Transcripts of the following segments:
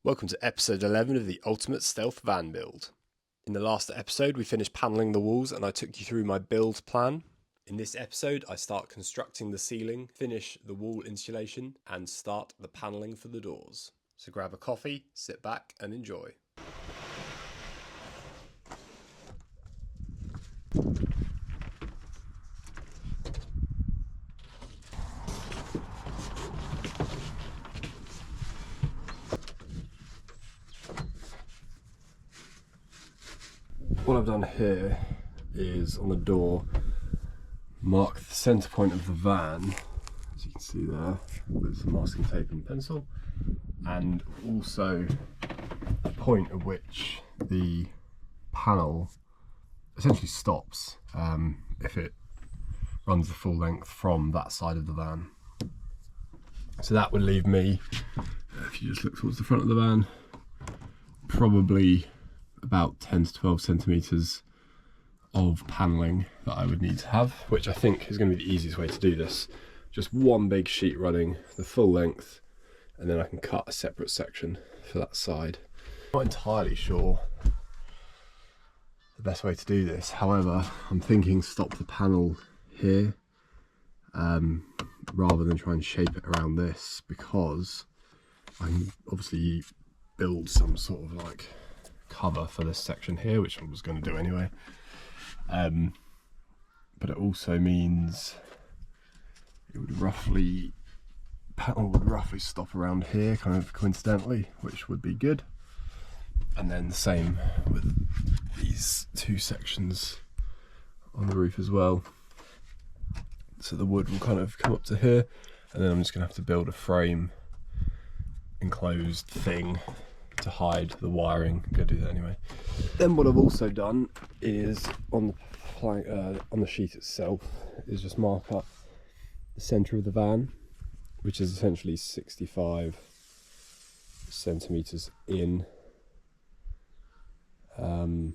Welcome to episode 11 of the Ultimate Stealth Van Build. In the last episode we finished panelling the walls and I took you through my build plan. In this episode I start constructing the ceiling, finish the wall insulation and start the panelling for the doors. So grab a coffee, sit back and enjoy. What I've done here is on the door mark the centre point of the van, as you can see there, with some masking tape and pencil, and also the point at which the panel essentially stops if it runs the full length from that side of the van. So that would leave me, if you just look towards the front of the van, probably about 10 to 12 centimetres of panelling that I would need to have, which I think is going to be the easiest way to do this. Just one big sheet running the full length, and then I can cut a separate section for that side. I'm not entirely sure the best way to do this, however I'm thinking stop the panel here rather than try and shape it around this, because I can obviously build some sort of like cover for this section here, which I was going to do anyway, but it also means it would panel would roughly stop around here, kind of coincidentally, which would be good. And then the same with these two sections on the roof as well, so the wood will kind of come up to here, and then I'm just going to have to build a frame enclosed thing to hide the wiring. I'm going to do that anyway. Then what I've also done is on the sheet itself is just mark up the centre of the van, which is essentially 65 centimetres in and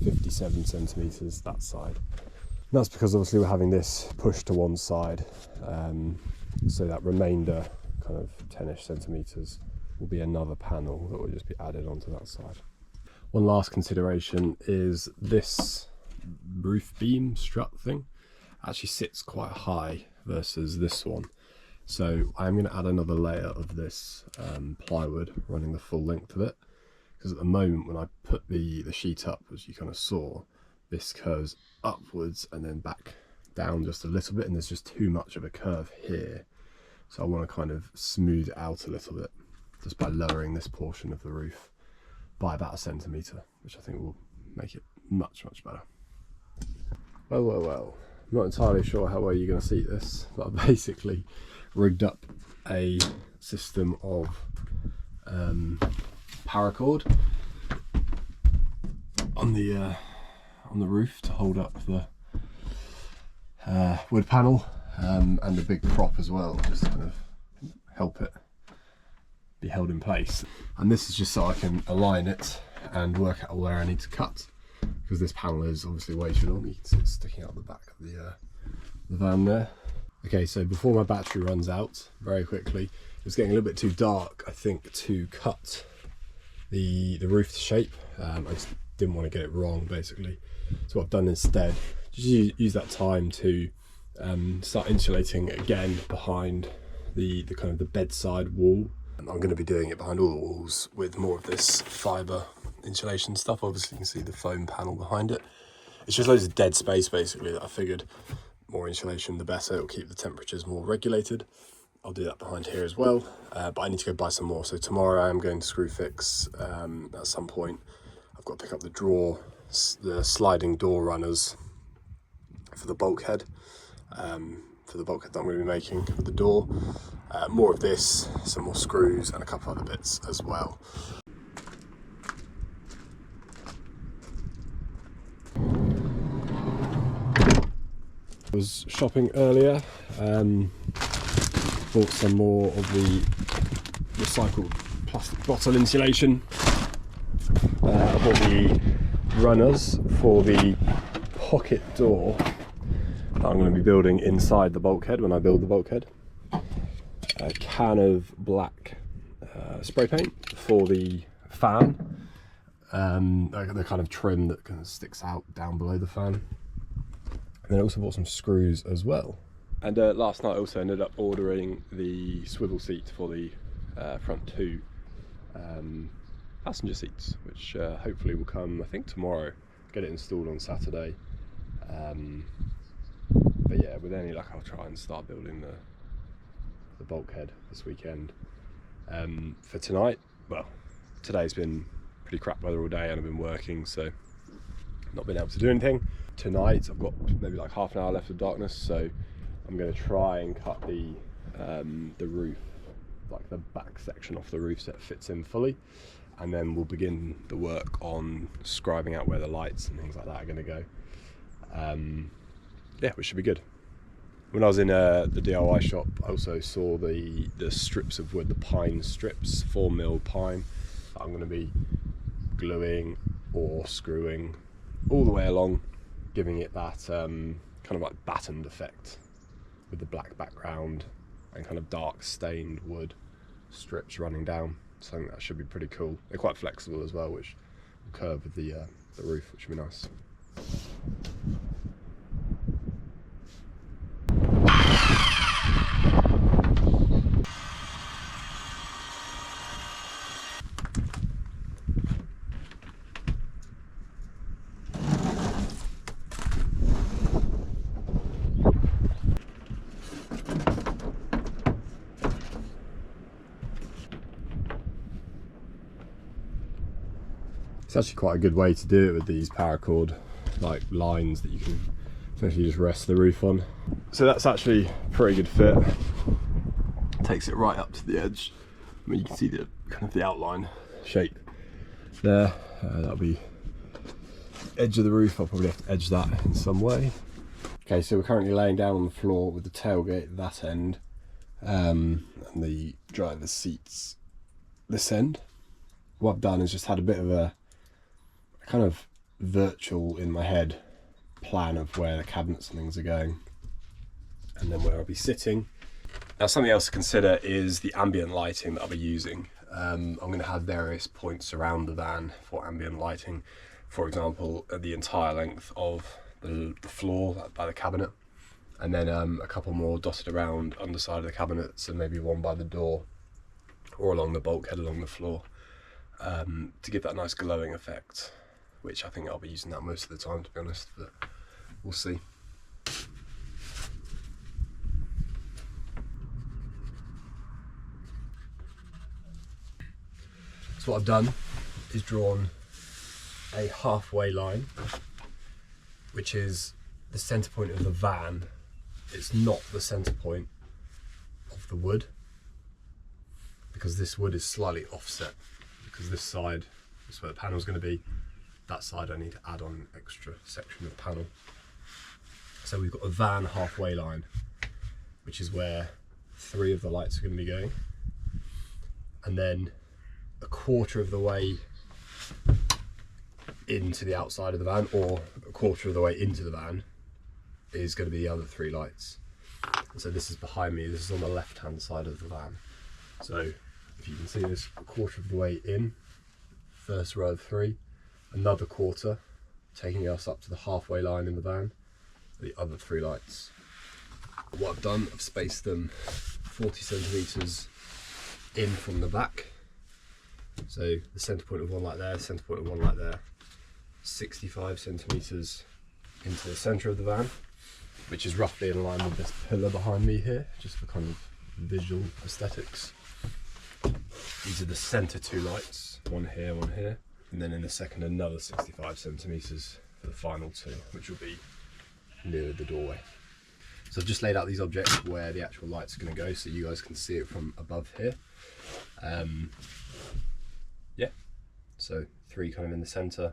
57 centimetres that side. And that's because obviously we're having this pushed to one side, so that remainder kind of 10ish centimetres will be another panel that will just be added onto that side. One last consideration is this roof beam strut thing actually sits quite high versus this one, so I'm going to add another layer of this plywood running the full length of it, because at the moment when I put the sheet up, as you kind of saw, this curves upwards and then back down just a little bit, and there's just too much of a curve here, so I want to kind of smooth it out a little bit just by lowering this portion of the roof by about 1 centimetre, which I think will make it much better. Well, I'm not entirely sure how well you're going to see this, but I've basically rigged up a system of paracord on the roof to hold up the wood panel, and a big prop as well, just to kind of help it be held in place. And this is just so I can align it and work out where I need to cut, because this panel is obviously way too long. You can see it sticking out the back of the van there. Okay, so before my battery runs out, very quickly, it's getting a little bit too dark, I think, to cut the roof to shape. I just didn't want to get it wrong, basically. So what I've done instead, just use that time to start insulating again behind the kind of the bedside wall. And I'm going to be doing it behind all the walls with more of this fibre insulation stuff. Obviously you can see the foam panel behind it. It's just loads of dead space basically that I figured more insulation the better. It'll keep the temperatures more regulated. I'll do that behind here as well, but I need to go buy some more. So tomorrow I'm going to Screwfix at some point. I've got to pick up the sliding door runners for the bulkhead. For the bulkhead that I'm going to be making for the door. More of this, some more screws and a couple other bits as well. I was shopping earlier, bought some more of the recycled plastic bottle insulation. I bought the runners for the pocket door that I'm going to be building inside the bulkhead when I build the bulkhead. A can of black spray paint for the fan, the kind of trim that kind of sticks out down below the fan. And then I also bought some screws as well. And last night I also ended up ordering the swivel seat for the front two passenger seats, which hopefully will come, I think, tomorrow. Get it installed on Saturday. But yeah, with any luck I'll try and start building the bulkhead this weekend. For tonight, well, today's been pretty crap weather all day and I've been working, so not been able to do anything. Tonight I've got maybe like half an hour left of darkness, so I'm going to try and cut the roof, like the back section off the roof so it fits in fully, and then we'll begin the work on scribing out where the lights and things like that are going to go. Yeah, which should be good. When I was in the DIY shop, I also saw the strips of wood, the pine strips, 4mm pine, that I'm going to be gluing or screwing all the way along, giving it that kind of like battened effect with the black background and kind of dark stained wood strips running down. So I think that should be pretty cool. They're quite flexible as well, which will curve with the roof, which would be nice. It's actually quite a good way to do it with these paracord like lines that you can essentially just rest the roof on. So that's actually a pretty good fit. Takes it right up to the edge. I mean, you can see the kind of the outline shape there. That'll be edge of the roof. I'll probably have to edge that in some way. Okay, so we're currently laying down on the floor with the tailgate at that end, and the driver's seats this end. What I've done is just had a bit of a kind of virtual in my head plan of where the cabinets and things are going, and then where I'll be sitting. Now, something else to consider is the ambient lighting that I'll be using. I'm going to have various points around the van for ambient lighting. For example, the entire length of the floor by the cabinet, and then a couple more dotted around underside of the cabinets, and maybe one by the door or along the bulkhead along the floor, to give that nice glowing effect, which I think I'll be using that most of the time, to be honest, but we'll see. So what I've done is drawn a halfway line, which is the centre point of the van. It's not the centre point of the wood, because this wood is slightly offset, because this side is where the panel is going to be. That side I need to add on an extra section of panel. So we've got a van halfway line, which is where 3 of the lights are going to be going, and then a quarter of the way into the outside of the van, or a quarter of the way into the van, is going to be the other 3 lights. And so this is behind me, this is on the left hand side of the van. So if you can see this, a quarter of the way in, first row of 3, another quarter, taking us up to the halfway line in the van, the other 3 lights. What I've done, I've spaced them 40 centimetres in from the back. So the centre point of one light there, centre point of one light there, 65 centimetres into the centre of the van, which is roughly in line with this pillar behind me here, just for kind of visual aesthetics. These are the centre 2 lights, one here, and then in the second another 65 centimetres for the final 2, which will be near the doorway. So I've just laid out these objects where the actual lights are going to go, so you guys can see it from above here. Yeah, so 3 kind of in the centre,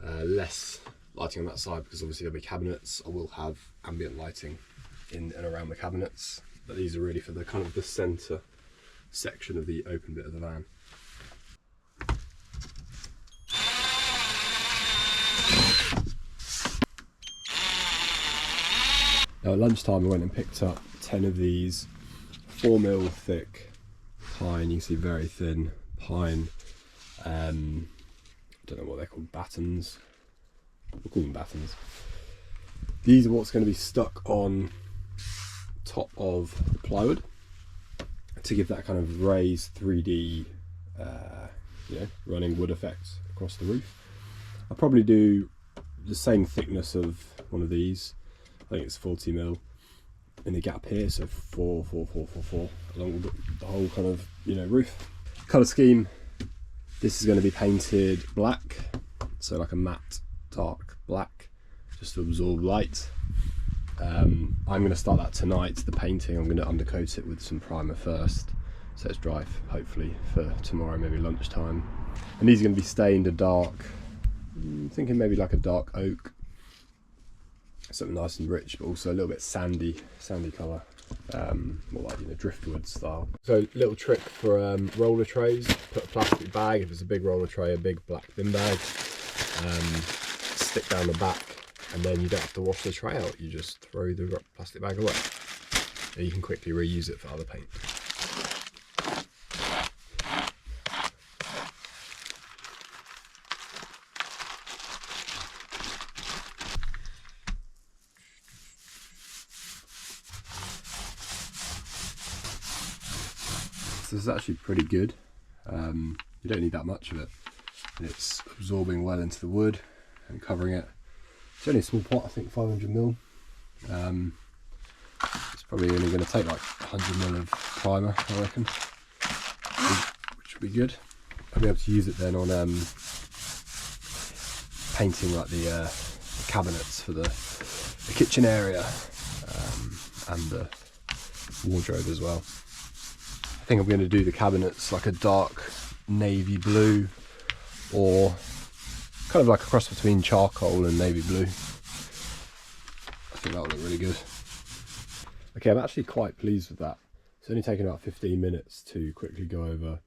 less lighting on that side because obviously there'll be cabinets. I will have ambient lighting in and around the cabinets, but these are really for the kind of the centre section of the open bit of the van. Now at lunchtime I went and picked up 10 of these 4mm thick pine. You can see very thin pine. I don't know what they're called, battens. We'll call them battens. These are what's going to be stuck on top of the plywood to give that kind of raised 3D running wood effect across the roof. I'll probably do the same thickness of one of these. I think it's 40mm in the gap here, so 4, 4, 4, 4, 4 along the whole kind of roof. Colour scheme, this is going to be painted black, so like a matte dark black, just to absorb light. I'm going to start that tonight, the painting. I'm going to undercoat it with some primer first, so it's dry hopefully for tomorrow, maybe lunchtime. And these are going to be stained a dark, I'm thinking maybe like a dark oak, something nice and rich, but also a little bit sandy colour, more like driftwood style. So little trick for roller trays: put a plastic bag, if it's a big roller tray, a big black bin bag, stick down the back, and then you don't have to wash the tray out, you just throw the plastic bag away and you can quickly reuse it for other paint. So this is actually pretty good. You don't need that much of it, and it's absorbing well into the wood and covering it. It's only a small pot, I think 500ml. It's probably only going to take like 100ml of primer, I reckon, which would be good. I'll be able to use it then on painting like the cabinets for the kitchen area, and the wardrobe as well. I think I'm going to do the cabinets like a dark navy blue, or kind of like a cross between charcoal and navy blue. I think that will look really good. Okay, I'm actually quite pleased with that. It's only taken about 15 minutes to quickly go over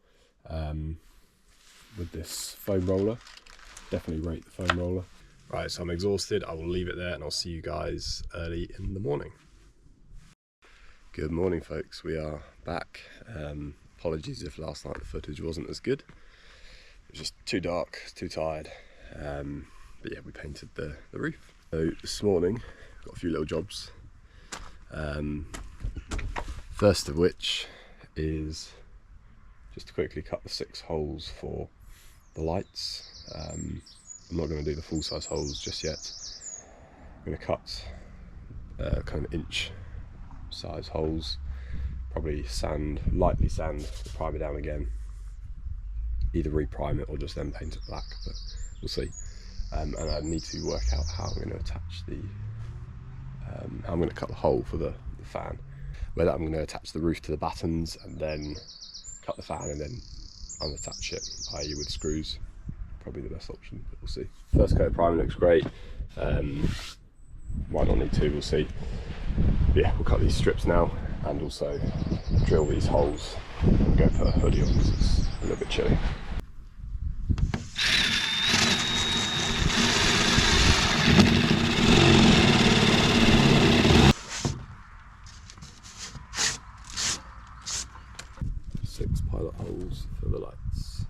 with this foam roller. Definitely rate the foam roller. Right, so I'm exhausted. I will leave it there and I'll see you guys early in the morning. Good morning, folks. We are back. Apologies if last night the footage wasn't as good. It was just too dark, too tired. But yeah, we painted the roof. So this morning, got a few little jobs. First of which is just to quickly cut the 6 holes for the lights. I'm not going to do the full size holes just yet. I'm going to cut kind of inch size holes, probably lightly sand the primer down again, either reprime it or just then paint it black, but we'll see. And I need to work out how I'm going to attach how I'm going to cut the hole for the fan, whether I'm going to attach the roof to the battens and then cut the fan and then unattach it, i.e. with screws. Probably the best option, but we'll see. First coat of primer looks great. Might not need to, we'll see. But yeah, we'll cut these strips now and also drill these holes and go put a hoodie on because it's a little bit chilly. Six pilot holes for the lights.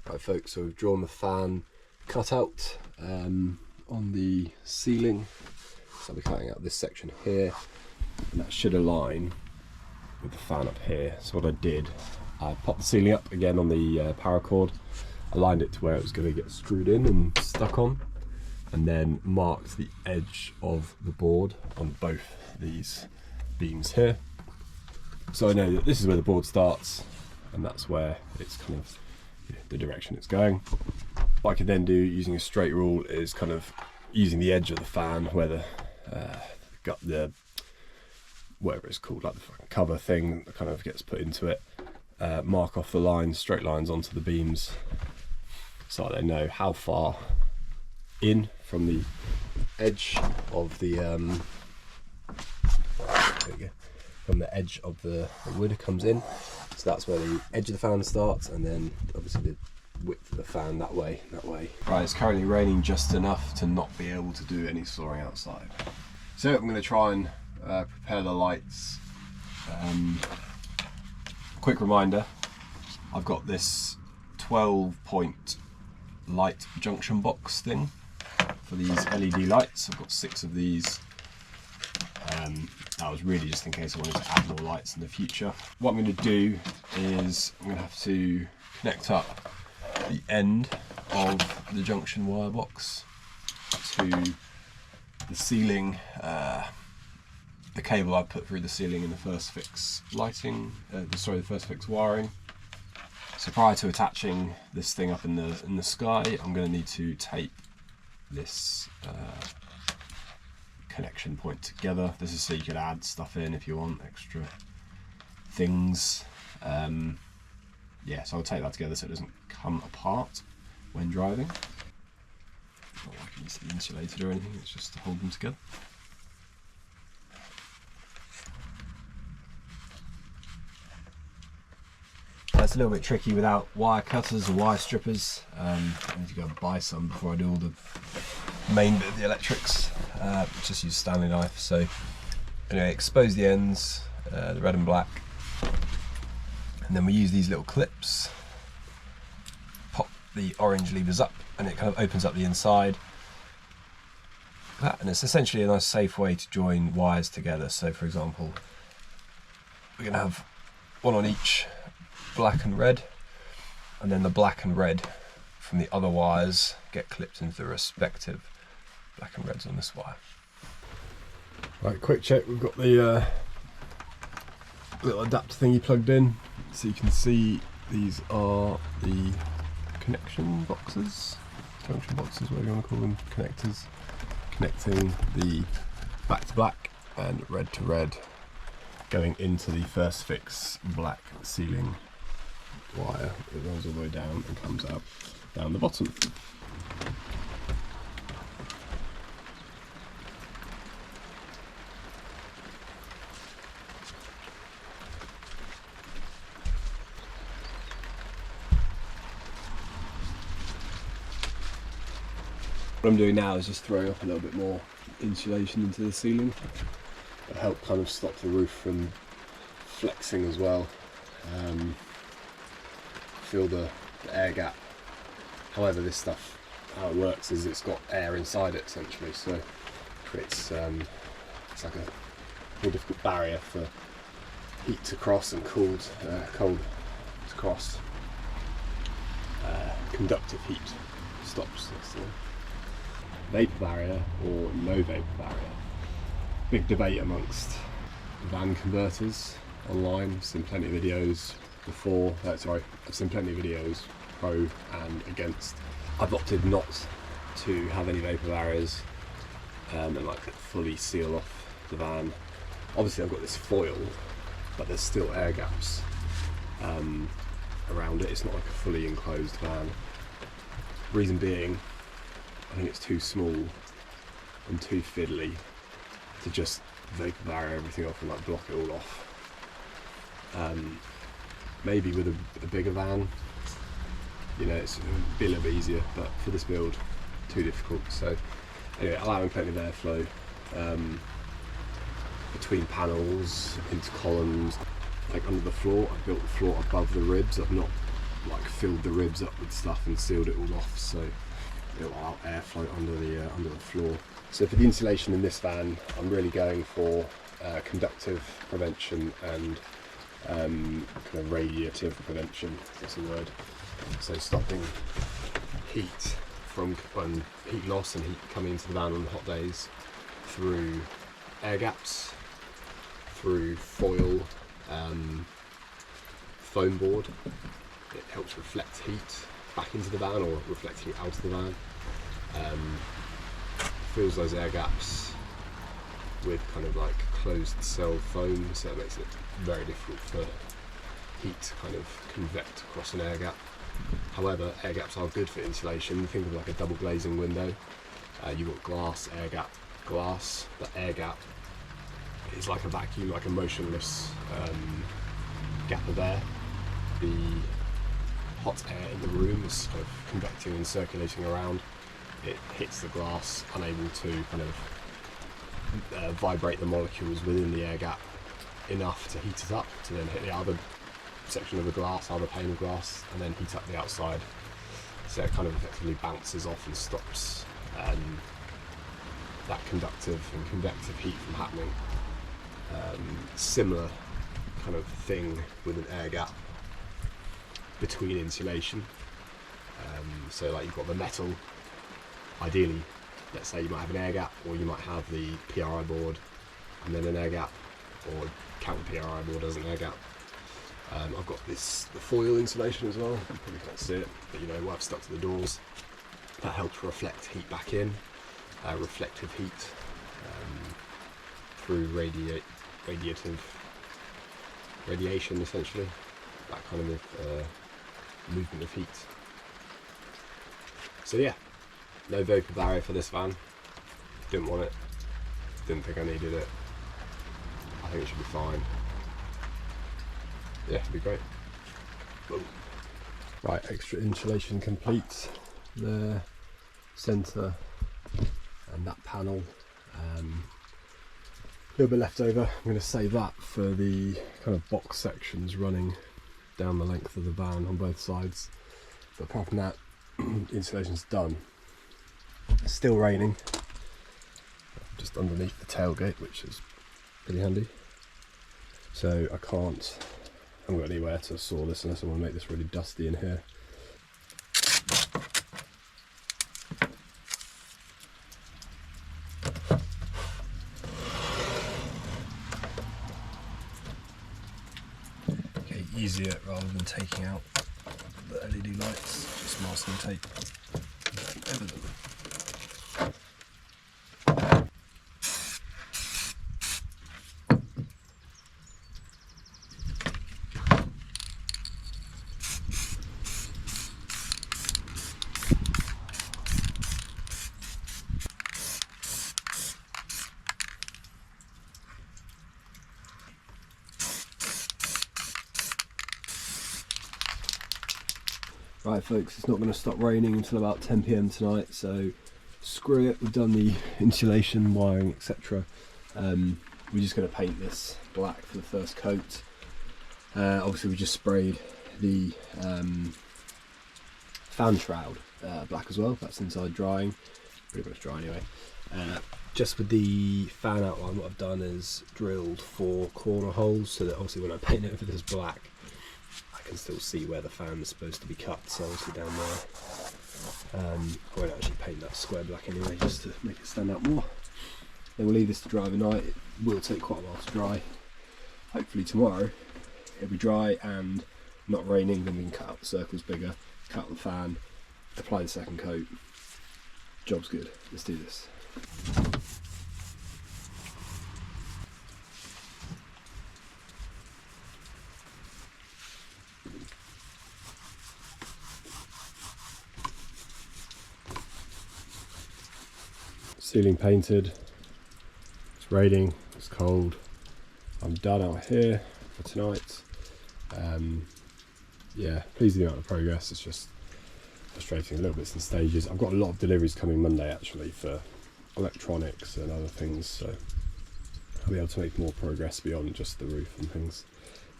Right, folks, so we've drawn the fan cutout on the ceiling. So I'll be cutting out this section here, and that should align with the fan up here. So what I did, I popped the ceiling up again on the paracord, aligned it to where it was going to get screwed in and stuck on, and then marked the edge of the board on both these beams here. So I know that this is where the board starts, and that's where it's kind of the direction it's going. What I could then do using a straight rule is kind of using the edge of the fan where the whatever it's called, like the fucking cover thing that kind of gets put into it, mark off the lines, straight lines onto the beams, so they know how far in from the edge of the from the edge of the wood comes in. So that's where the edge of the fan starts, and then obviously the width of the fan that way. Right, it's currently raining just enough to not be able to do any soldering outside. So I'm going to try and prepare the lights. Quick reminder, I've got this 12-point light junction box thing for these LED lights. I've got 6 of these. That was really just in case I wanted to add more lights in the future. What I'm going to do is I'm going to have to connect up the end of the junction wire box to the ceiling, the cable I put through the ceiling in the first fix lighting, the first fix wiring. So prior to attaching this thing up in the sky, I'm going to need to tape this connection point together. This is so you could add stuff in if you want extra things. Yeah, so I'll tape that together so it doesn't come apart when driving. Not like it needs to be insulated or anything, it's just to hold them together. It's a little bit tricky without wire cutters or wire strippers. I need to go and buy some before I do all the main bit of the electrics. Just use a Stanley knife. So anyway, expose the ends, the red and black, and then we use these little clips, pop the orange levers up, and it kind of opens up the inside. And it's essentially a nice safe way to join wires together. So for example, we're going to have one on each, black and red, and then the black and red from the other wires get clipped into the respective black and reds on this wire. Right, quick check, we've got the little adapter thingy plugged in, so you can see these are the connection boxes, junction boxes, whatever you want to call them, connectors, connecting the black to black and red to red, going into the first fix black ceiling wire. It runs all the way down and comes out down the bottom. What I'm doing now is just throwing up a little bit more insulation into the ceiling. It'll help kind of stop the roof from flexing as well. Feel the air gap. However, this stuff, how it works is it's got air inside it essentially, so it creates it's like a more difficult barrier for heat to cross and cold to cross. Conductive heat stops this. Vapor barrier or no vapor barrier. Big debate amongst van converters online. I've seen plenty of videos before. I've seen plenty of videos pro and against. I've opted not to have any vapor barriers and like fully seal off the van. Obviously I've got this foil, but there's still air gaps around it. It's not like a fully enclosed van. Reason being, I think it's too small and too fiddly to just vapor barrier everything off and like block it all off. Maybe with a bigger van, you know, it's be a little bit easier, but for this build, too difficult. So anyway, allowing plenty of airflow between panels, into columns, like under the floor. I've built the floor above the ribs. I've not like filled the ribs up with stuff and sealed it all off, so it'll allow airflow under the floor. So for the insulation in this van, I'm really going for conductive prevention and kind of radiative prevention, that's the word. So stopping heat from heat loss and heat coming into the van on hot days through air gaps, through foil, foam board. It helps reflect heat back into the van or reflect heat out of the van. Fills those air gaps with kind of like closed cell foam, so it makes it very difficult for heat to kind of convect across an air gap. However, air gaps are good for insulation. Think of like a double glazing window. You've got glass, air gap, glass. The air gap is like a vacuum, like a motionless gap of air. The hot air in the room is kind of convecting and circulating around. It hits the glass, unable to kind of vibrate the molecules within the air gap enough to heat it up, to then hit the other section of the glass, other pane of glass, and then heat up the outside. So it kind of effectively bounces off and stops that conductive and convective heat from happening. Similar kind of thing with an air gap between insulation. So like you've got the metal, ideally, let's say you might have an air gap, or you might have the PRI board and then an air gap, or counter PRI board as an air gap. I've got the foil insulation as well, you probably can't see it, but you know, where I've stuck to the doors, that helps reflect heat back in, reflective heat through radiation essentially, that kind of movement of heat. So yeah, no vapor barrier for this van, didn't want it, didn't think I needed it, I think it should be fine. Yeah, it'd be great. Boom. Right, extra insulation complete. There, centre, and that panel. A little bit left over. I'm going to save that for the kind of box sections running down the length of the van on both sides. But apart from that, insulation's done. It's still raining, just underneath the tailgate, which is pretty handy. So I haven't got anywhere to saw this unless I want to make this really dusty in here. Okay, easier rather than taking out the LED lights, just masking tape over them. Right folks, it's not going to stop raining until about 10 PM tonight, so screw it, we've done the insulation, wiring, etc. We're just going to paint this black for the first coat. Obviously we just sprayed the fan shroud black as well, that's inside drying, pretty much dry anyway. Just with the fan outline, what I've done is drilled 4 corner holes so that obviously when I paint it over this black, I can still see where the fan is supposed to be cut, so obviously down there. I won't actually paint that square black anyway, just to make it stand out more. Then we'll leave this to dry overnight. It will take quite a while to dry. Hopefully tomorrow it'll be dry and not raining, then we can cut out the circles bigger, cut the fan, apply the second coat. Job's good, let's do this. Ceiling painted, it's raining, it's cold, I'm done out here for tonight. Yeah, pleased with the amount of progress, it's just frustrating, a little bits in stages. I've got a lot of deliveries coming Monday actually for electronics and other things, so I'll be able to make more progress beyond just the roof and things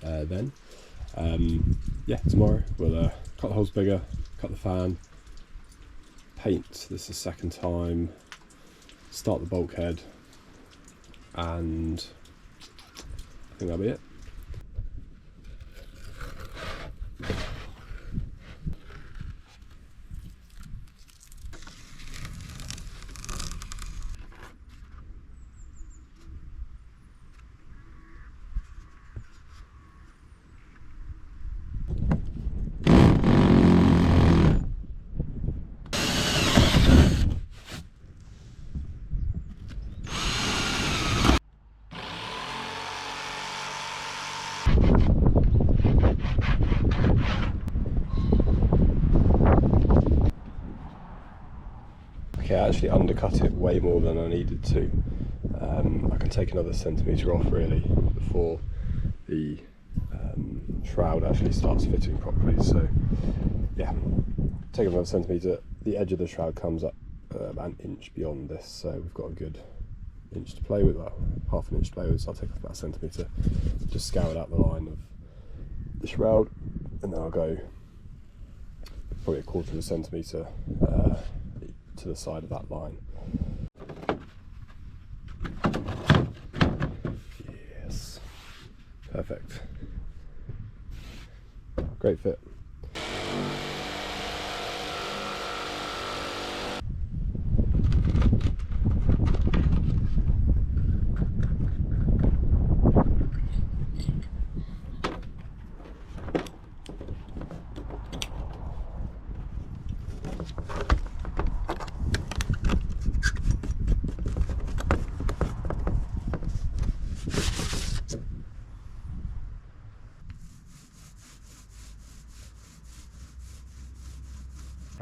then. Yeah, tomorrow we'll cut the holes bigger, cut the fan, paint this the second time, start the bulkhead, and I think that'll be it. Okay, I actually undercut it way more than I needed to. I can take another centimetre off really before the shroud actually starts fitting properly. So yeah, take another centimetre. The edge of the shroud comes up about an inch beyond this, so we've got a good inch to play with, well, half an inch to play with, so I'll take off about a centimetre, just scour out the line of the shroud, and then I'll go probably a quarter of a centimetre to the side of that line. Yes, perfect, great fit.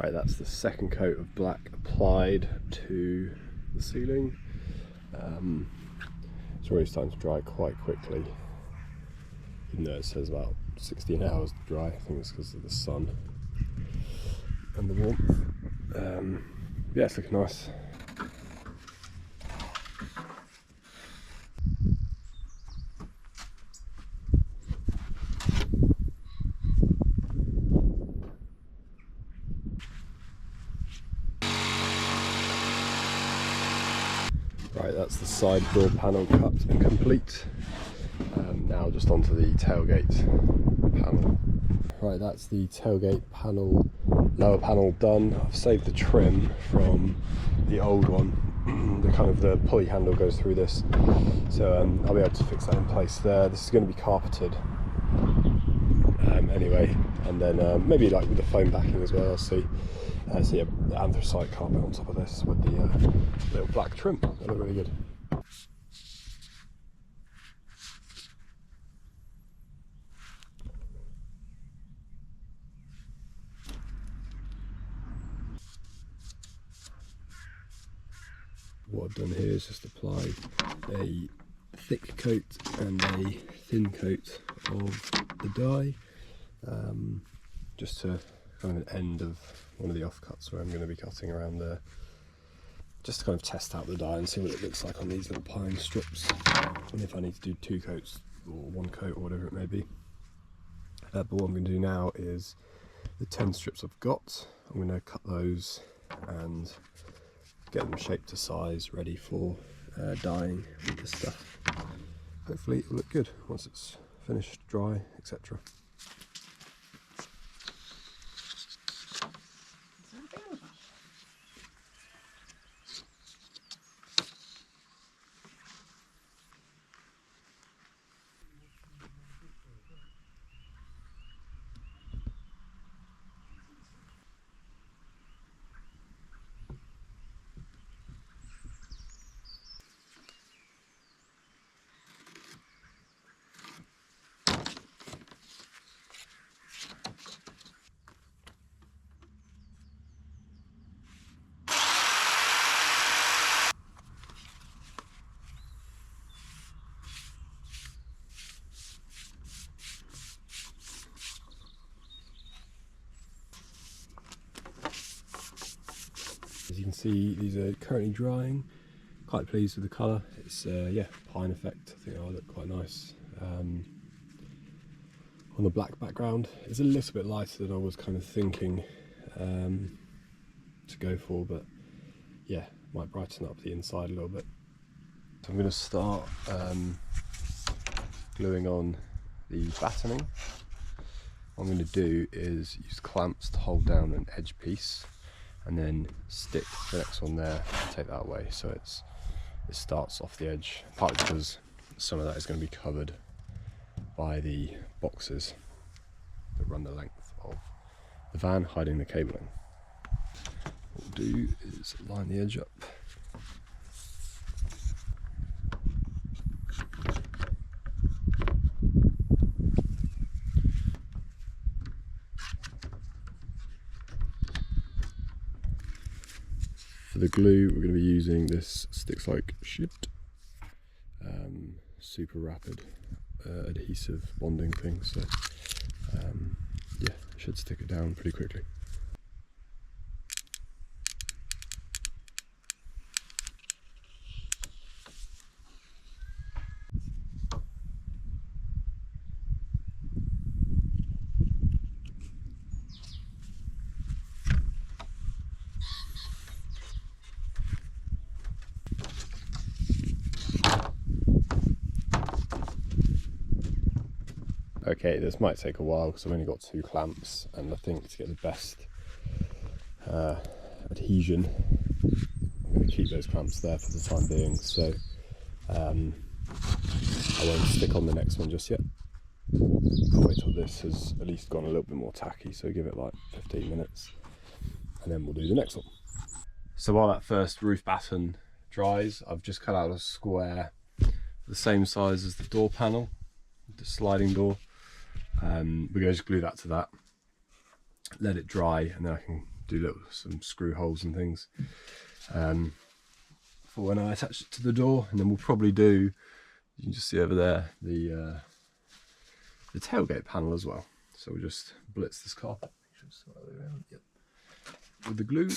Right, that's the second coat of black applied to the ceiling. It's already starting to dry quite quickly, even though it says about 16 hours to dry. I think it's because of the sun and the warmth. Yeah, it's looking nice. Right, that's the side door panel cut and complete. Now just onto the tailgate panel. Right, that's the tailgate panel, lower panel done. I've saved the trim from the old one. The pulley handle goes through this, so I'll be able to fix that in place there. This is going to be carpeted anyway, and then maybe like with the foam backing as well. I'll see. So yeah, the anthracite carpet on top of this with the little black trim. They look really good. What I've done here is just apply a thick coat and a thin coat of the dye, just to kind of an end of one of the offcuts where I'm going to be cutting around there, just to kind of test out the dye and see what it looks like on these little pine strips, and if I need to do 2 coats or 1 coat or whatever it may be. But what I'm going to do now is the 10 strips I've got, I'm going to cut those and get them shaped to size, ready for dyeing with this stuff. Hopefully it'll look good once it's finished, dry, etc. As you can see, these are currently drying. Quite pleased with the colour. It's yeah, pine effect. I think that'll look quite nice on the black background. It's a little bit lighter than I was kind of thinking to go for, but yeah, might brighten up the inside a little bit. So I'm going to start gluing on the battening. What I'm going to do is use clamps to hold down an edge piece, and then stick the next one there and take that away, so it starts off the edge, partly because some of that is going to be covered by the boxes that run the length of the van, hiding the cabling. What we'll do is line the edge up. For the glue, we're going to be using this Sticks Like Shit Super Rapid adhesive bonding thing, so yeah, it should stick it down pretty quickly. Okay, this might take a while because I've only got 2 clamps, and I think to get the best adhesion, I'm going to keep those clamps there for the time being, so I won't stick on the next one just yet. I'll wait till this has at least gone a little bit more tacky, so give it like 15 minutes and then we'll do the next one. So while that first roof batten dries, I've just cut out a square the same size as the door panel, the sliding door. We're going to just glue that to that, let it dry, and then I can do some screw holes and things for when I attach it to the door. And then we'll probably do, you can just see over there, the tailgate panel as well. So we'll just blitz this carpet with the glue.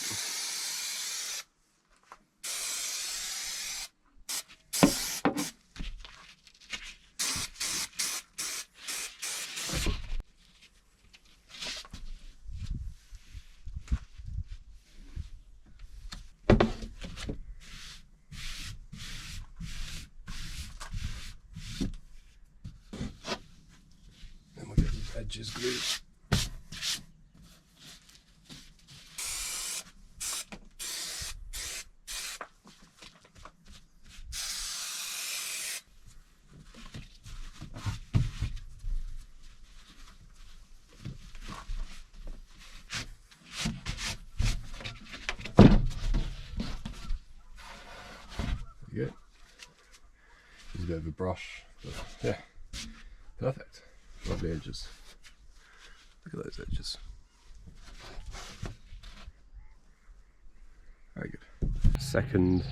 Edges glued. There you go. Use a bit of a brush, but yeah, perfect. Lovely edges. Look at those edges. Very good. Second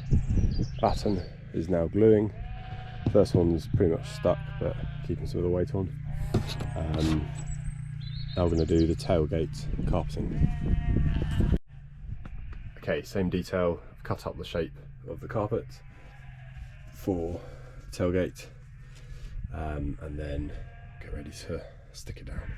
batten is now gluing. First one's pretty much stuck, but keeping some of the weight on. Now we're going to do the tailgate carpeting. Okay, same detail. I've cut up the shape of the carpet for the tailgate, and then get ready to stick it down.